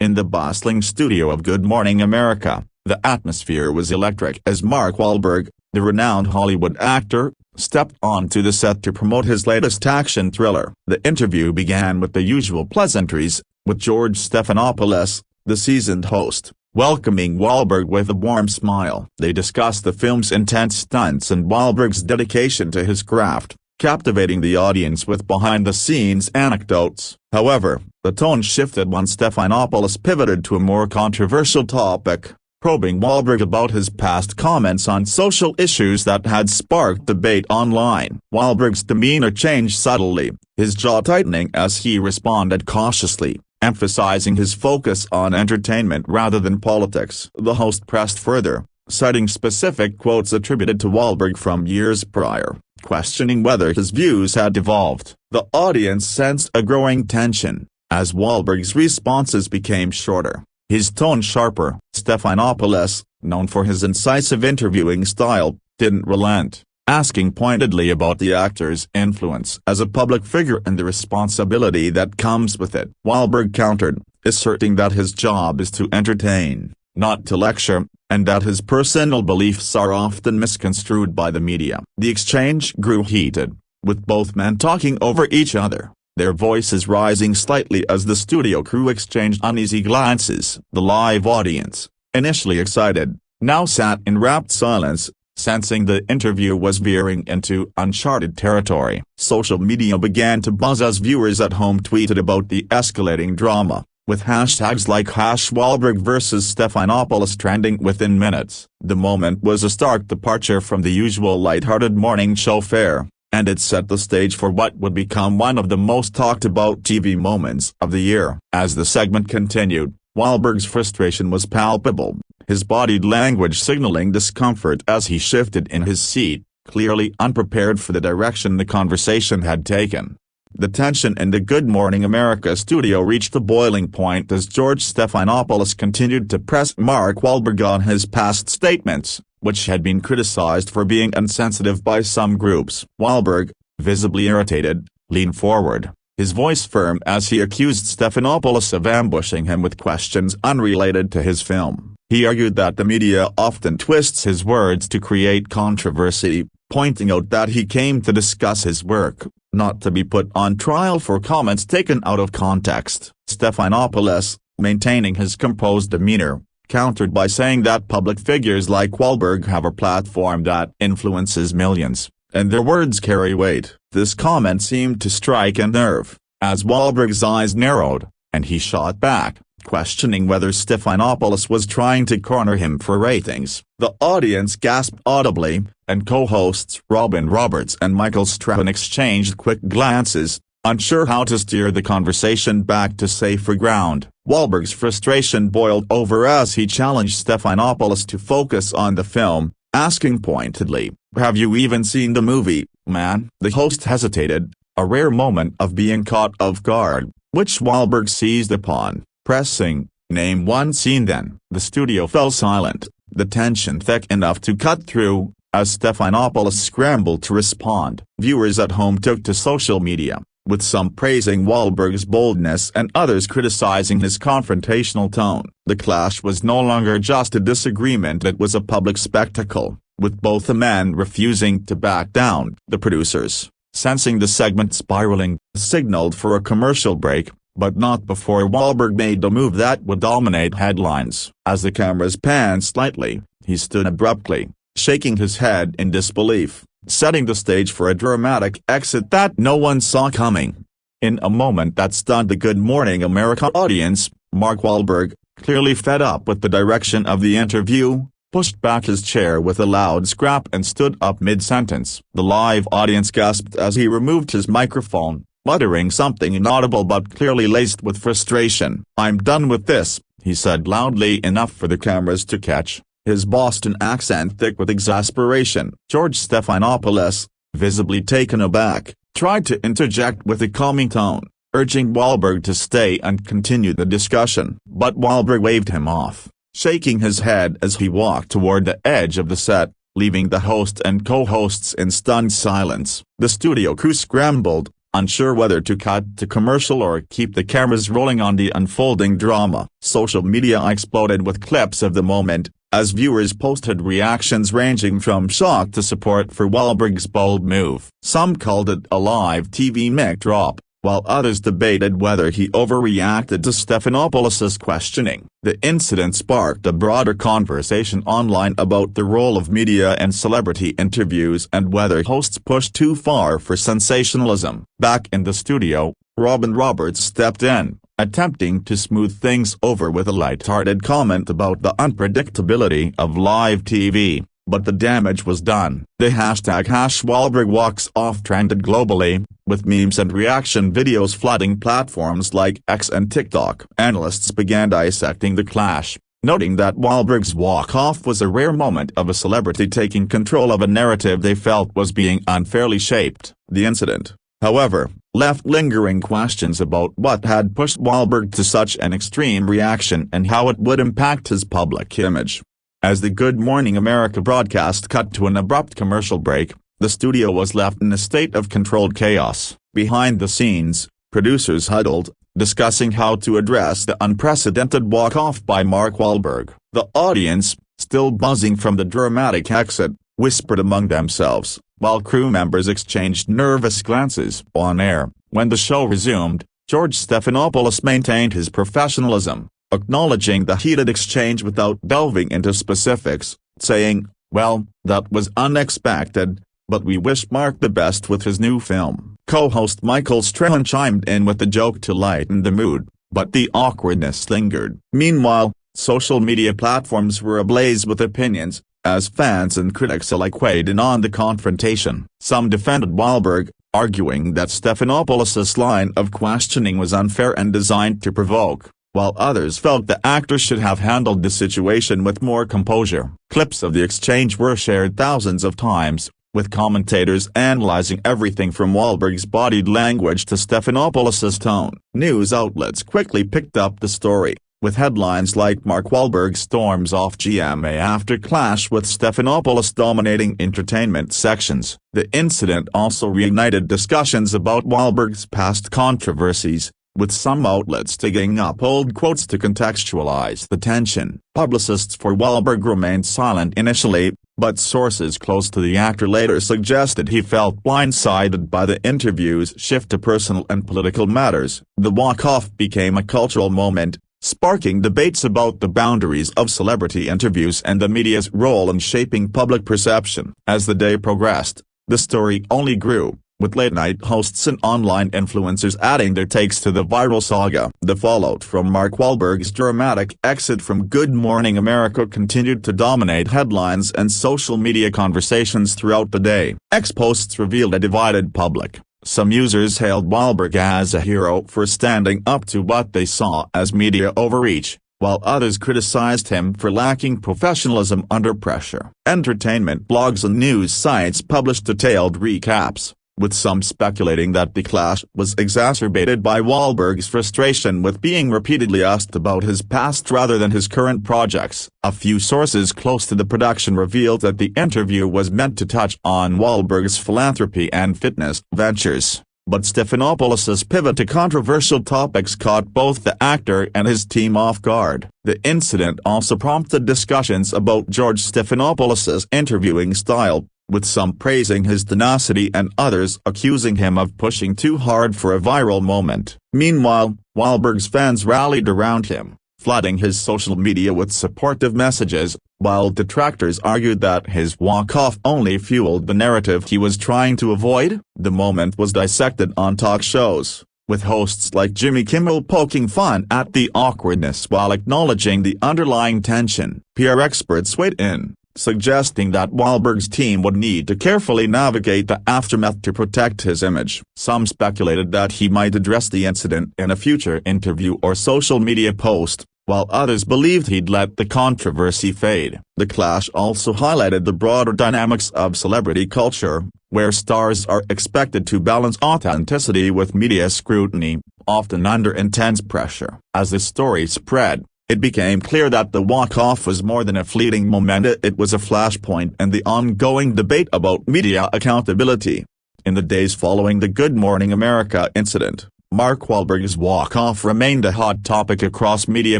In the bustling studio of Good Morning America, the atmosphere was electric as Mark Wahlberg, the renowned Hollywood actor, stepped onto the set to promote his latest action thriller. The interview began with the usual pleasantries, with George Stephanopoulos, the seasoned host, welcoming Wahlberg with a warm smile. They discussed the film's intense stunts and Wahlberg's dedication to his craft, captivating the audience with behind-the-scenes anecdotes. However, the tone shifted when Stephanopoulos pivoted to a more controversial topic, probing Wahlberg about his past comments on social issues that had sparked debate online. Wahlberg's demeanor changed subtly, his jaw tightening as he responded cautiously, emphasizing his focus on entertainment rather than politics. The host pressed further, citing specific quotes attributed to Wahlberg from years prior, questioning whether his views had evolved. The audience sensed a growing tension, as Wahlberg's responses became shorter, his tone sharper. Stephanopoulos, known for his incisive interviewing style, didn't relent, asking pointedly about the actor's influence as a public figure and the responsibility that comes with it. Wahlberg countered, asserting that his job is to entertain, not to lecture, and that his personal beliefs are often misconstrued by the media. The exchange grew heated, with both men talking over each other, their voices rising slightly as the studio crew exchanged uneasy glances. The live audience, initially excited, now sat in rapt silence, sensing the interview was veering into uncharted territory. Social media began to buzz as viewers at home tweeted about the escalating drama, with hashtags like #Wahlberg vs Stephanopoulos trending within minutes. The moment was a stark departure from the usual light-hearted morning show fare, and it set the stage for what would become one of the most talked-about TV moments of the year. As the segment continued, Wahlberg's frustration was palpable, his body language signaling discomfort as he shifted in his seat, clearly unprepared for the direction the conversation had taken. The tension in the Good Morning America studio reached a boiling point as George Stephanopoulos continued to press Mark Wahlberg on his past statements, which had been criticized for being insensitive by some groups. Wahlberg, visibly irritated, leaned forward, his voice firm as he accused Stephanopoulos of ambushing him with questions unrelated to his film. He argued that the media often twists his words to create controversy, pointing out that he came to discuss his work, not to be put on trial for comments taken out of context. Stephanopoulos, maintaining his composed demeanor, countered by saying that public figures like Wahlberg have a platform that influences millions, and their words carry weight. This comment seemed to strike a nerve, as Wahlberg's eyes narrowed, and he shot back, questioning whether Stephanopoulos was trying to corner him for ratings. The audience gasped audibly, and co-hosts Robin Roberts and Michael Strahan exchanged quick glances, unsure how to steer the conversation back to safer ground. Wahlberg's frustration boiled over as he challenged Stephanopoulos to focus on the film, asking pointedly, "Have you even seen the movie, man?" The host hesitated, a rare moment of being caught off guard, which Wahlberg seized upon, pressing, "Name one scene then." The studio fell silent, the tension thick enough to cut through, as Stephanopoulos scrambled to respond. Viewers at home took to social media, with some praising Wahlberg's boldness and others criticizing his confrontational tone. The clash was no longer just a disagreement, it was a public spectacle, with both the men refusing to back down. The producers, sensing the segment spiraling, signaled for a commercial break, but not before Wahlberg made the move that would dominate headlines. As the cameras panned slightly, he stood abruptly, shaking his head in disbelief, setting the stage for a dramatic exit that no one saw coming. In a moment that stunned the Good Morning America audience, Mark Wahlberg, clearly fed up with the direction of the interview, pushed back his chair with a loud scrap and stood up mid-sentence. The live audience gasped as he removed his microphone, muttering something inaudible but clearly laced with frustration. "I'm done with this," he said loudly enough for the cameras to catch, his Boston accent thick with exasperation. George Stephanopoulos, visibly taken aback, tried to interject with a calming tone, urging Wahlberg to stay and continue the discussion. But Wahlberg waved him off, shaking his head as he walked toward the edge of the set, leaving the host and co-hosts in stunned silence. The studio crew scrambled, unsure whether to cut to commercial or keep the cameras rolling on the unfolding drama. Social media exploded with clips of the moment, as viewers posted reactions ranging from shock to support for Wahlberg's bold move. Some called it a live TV mic drop, while others debated whether he overreacted to Stephanopoulos' questioning. The incident sparked a broader conversation online about the role of media and celebrity interviews and whether hosts push too far for sensationalism. Back in the studio, Robin Roberts stepped in, attempting to smooth things over with a light-hearted comment about the unpredictability of live TV. But the damage was done. The hashtag #WahlbergWalksOff trended globally, with memes and reaction videos flooding platforms like X and TikTok. Analysts began dissecting the clash, noting that Wahlberg's walk-off was a rare moment of a celebrity taking control of a narrative they felt was being unfairly shaped. The incident, however, left lingering questions about what had pushed Wahlberg to such an extreme reaction and how it would impact his public image. As the Good Morning America broadcast cut to an abrupt commercial break, the studio was left in a state of controlled chaos. Behind the scenes, producers huddled, discussing how to address the unprecedented walk-off by Mark Wahlberg. The audience, still buzzing from the dramatic exit, whispered among themselves, while crew members exchanged nervous glances. On air, when the show resumed, George Stephanopoulos maintained his professionalism, acknowledging the heated exchange without delving into specifics, saying, "Well, that was unexpected, but we wish Mark the best with his new film." Co-host Michael Strahan chimed in with a joke to lighten the mood, but the awkwardness lingered. Meanwhile, social media platforms were ablaze with opinions, as fans and critics alike weighed in on the confrontation. Some defended Wahlberg, arguing that Stephanopoulos' line of questioning was unfair and designed to provoke, while others felt the actor should have handled the situation with more composure. Clips of the exchange were shared thousands of times, with commentators analyzing everything from Wahlberg's body language to Stephanopoulos' tone. News outlets quickly picked up the story, with headlines like "Mark Wahlberg storms off GMA after clash with Stephanopoulos" dominating entertainment sections. The incident also reignited discussions about Wahlberg's past controversies, with some outlets digging up old quotes to contextualize the tension. Publicists for Wahlberg remained silent initially, but sources close to the actor later suggested he felt blindsided by the interview's shift to personal and political matters. The walk-off became a cultural moment, sparking debates about the boundaries of celebrity interviews and the media's role in shaping public perception. As the day progressed, the story only grew, with late-night hosts and online influencers adding their takes to the viral saga. The fallout from Mark Wahlberg's dramatic exit from Good Morning America continued to dominate headlines and social media conversations throughout the day. X posts revealed a divided public. Some users hailed Wahlberg as a hero for standing up to what they saw as media overreach, while others criticized him for lacking professionalism under pressure. Entertainment blogs and news sites published detailed recaps, with some speculating that the clash was exacerbated by Wahlberg's frustration with being repeatedly asked about his past rather than his current projects. A few sources close to the production revealed that the interview was meant to touch on Wahlberg's philanthropy and fitness ventures, but Stephanopoulos' pivot to controversial topics caught both the actor and his team off guard. The incident also prompted discussions about George Stephanopoulos' interviewing style, with some praising his tenacity and others accusing him of pushing too hard for a viral moment. Meanwhile, Wahlberg's fans rallied around him, flooding his social media with supportive messages, while detractors argued that his walk-off only fueled the narrative he was trying to avoid. The moment was dissected on talk shows, with hosts like Jimmy Kimmel poking fun at the awkwardness while acknowledging the underlying tension. PR experts weighed in, suggesting that Wahlberg's team would need to carefully navigate the aftermath to protect his image. Some speculated that he might address the incident in a future interview or social media post, while others believed he'd let the controversy fade. The clash also highlighted the broader dynamics of celebrity culture, where stars are expected to balance authenticity with media scrutiny, often under intense pressure. As the story spread, it became clear that the walk-off was more than a fleeting moment. It was a flashpoint in the ongoing debate about media accountability. In the days following the Good Morning America incident, Mark Wahlberg's walk-off remained a hot topic across media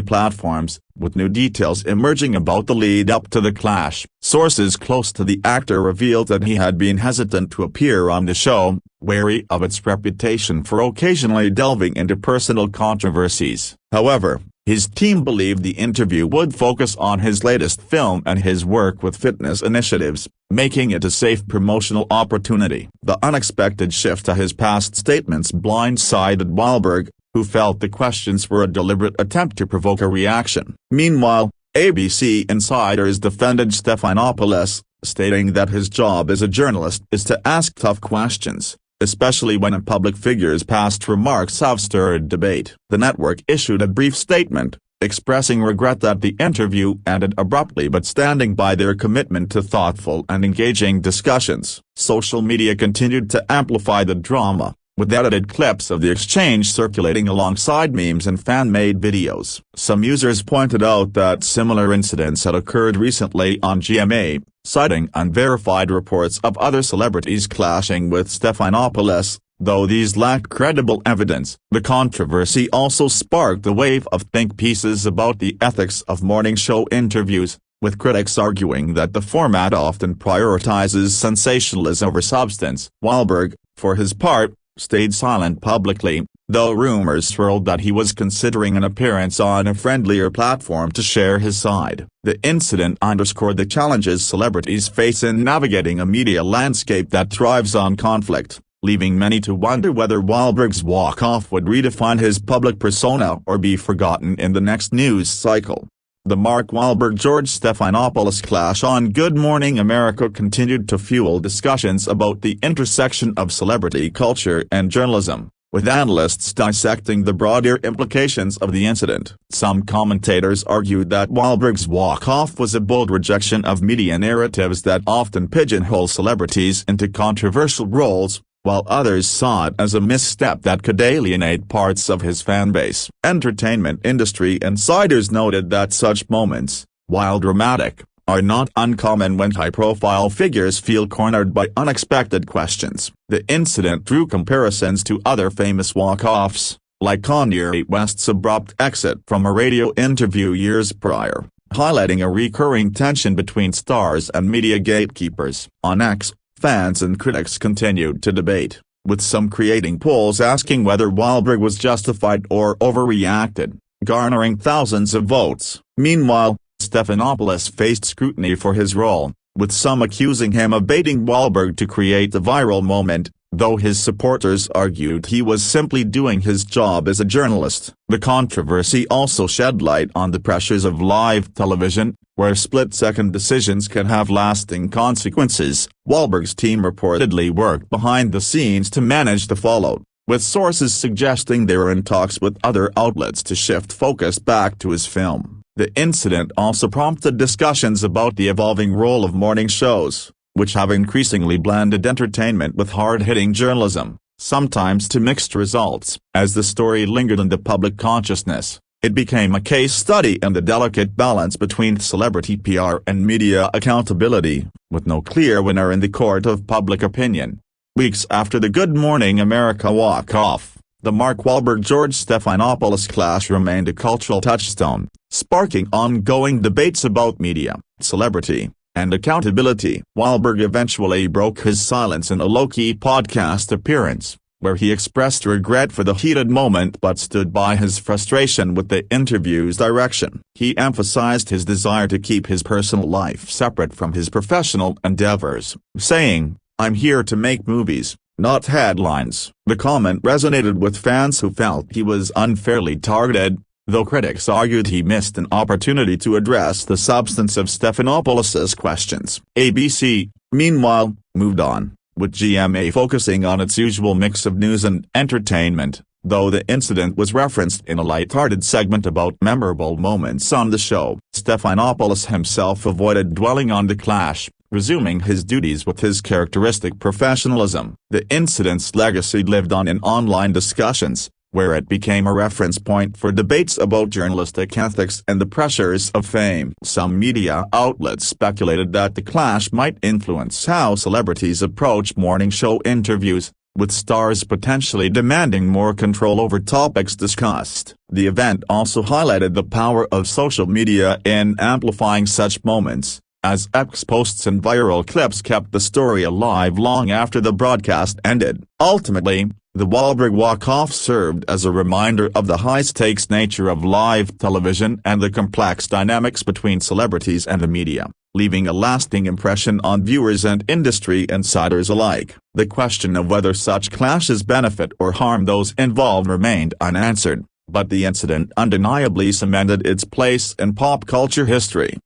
platforms, with new details emerging about the lead-up to the clash. Sources close to the actor revealed that he had been hesitant to appear on the show, wary of its reputation for occasionally delving into personal controversies. However, his team believed the interview would focus on his latest film and his work with fitness initiatives, making it a safe promotional opportunity. The unexpected shift to his past statements blindsided Wahlberg, who felt the questions were a deliberate attempt to provoke a reaction. Meanwhile, ABC insiders defended Stephanopoulos, stating that his job as a journalist is to ask tough questions, especially when a public figure's past remarks have stirred debate. The network issued a brief statement, expressing regret that the interview ended abruptly but standing by their commitment to thoughtful and engaging discussions. Social media continued to amplify the drama, with edited clips of the exchange circulating alongside memes and fan-made videos. Some users pointed out that similar incidents had occurred recently on GMA, citing unverified reports of other celebrities clashing with Stephanopoulos, though these lacked credible evidence. The controversy also sparked a wave of think pieces about the ethics of morning show interviews, with critics arguing that the format often prioritizes sensationalism over substance. Wahlberg, for his part, stayed silent publicly, though rumors swirled that he was considering an appearance on a friendlier platform to share his side. The incident underscored the challenges celebrities face in navigating a media landscape that thrives on conflict, leaving many to wonder whether Wahlberg's walk-off would redefine his public persona or be forgotten in the next news cycle. The Mark Wahlberg-George Stephanopoulos clash on Good Morning America continued to fuel discussions about the intersection of celebrity culture and journalism, with analysts dissecting the broader implications of the incident. Some commentators argued that Wahlberg's walk-off was a bold rejection of media narratives that often pigeonhole celebrities into controversial roles, while others saw it as a misstep that could alienate parts of his fanbase. Entertainment industry insiders noted that such moments, while dramatic, are not uncommon when high-profile figures feel cornered by unexpected questions. The incident drew comparisons to other famous walk-offs, like Kanye West's abrupt exit from a radio interview years prior, highlighting a recurring tension between stars and media gatekeepers. On X, fans and critics continued to debate, with some creating polls asking whether Wahlberg was justified or overreacted, garnering thousands of votes. Meanwhile, Stephanopoulos faced scrutiny for his role, with some accusing him of baiting Wahlberg to create the viral moment, though his supporters argued he was simply doing his job as a journalist. The controversy also shed light on the pressures of live television, where split-second decisions can have lasting consequences. Wahlberg's team reportedly worked behind the scenes to manage the fallout, with sources suggesting they were in talks with other outlets to shift focus back to his film. The incident also prompted discussions about the evolving role of morning shows, which have increasingly blended entertainment with hard-hitting journalism, sometimes to mixed results. As the story lingered in the public consciousness, it became a case study in the delicate balance between celebrity PR and media accountability, with no clear winner in the court of public opinion. Weeks after the Good Morning America walk-off, the Mark Wahlberg-George Stephanopoulos clash remained a cultural touchstone, sparking ongoing debates about media, celebrity, and accountability. Wahlberg eventually broke his silence in a low-key podcast appearance, where he expressed regret for the heated moment but stood by his frustration with the interview's direction. He emphasized his desire to keep his personal life separate from his professional endeavors, saying, "I'm here to make movies, not headlines." The comment resonated with fans who felt he was unfairly targeted, though critics argued he missed an opportunity to address the substance of Stephanopoulos' questions. ABC, meanwhile, moved on, with GMA focusing on its usual mix of news and entertainment, though the incident was referenced in a light-hearted segment about memorable moments on the show. Stephanopoulos himself avoided dwelling on the clash, resuming his duties with his characteristic professionalism. The incident's legacy lived on in online discussions, where it became a reference point for debates about journalistic ethics and the pressures of fame. Some media outlets speculated that the clash might influence how celebrities approach morning show interviews, with stars potentially demanding more control over topics discussed. The event also highlighted the power of social media in amplifying such moments, as X posts and viral clips kept the story alive long after the broadcast ended. Ultimately, the Wahlberg walk-off served as a reminder of the high-stakes nature of live television and the complex dynamics between celebrities and the media, leaving a lasting impression on viewers and industry insiders alike. The question of whether such clashes benefit or harm those involved remained unanswered, but the incident undeniably cemented its place in pop culture history.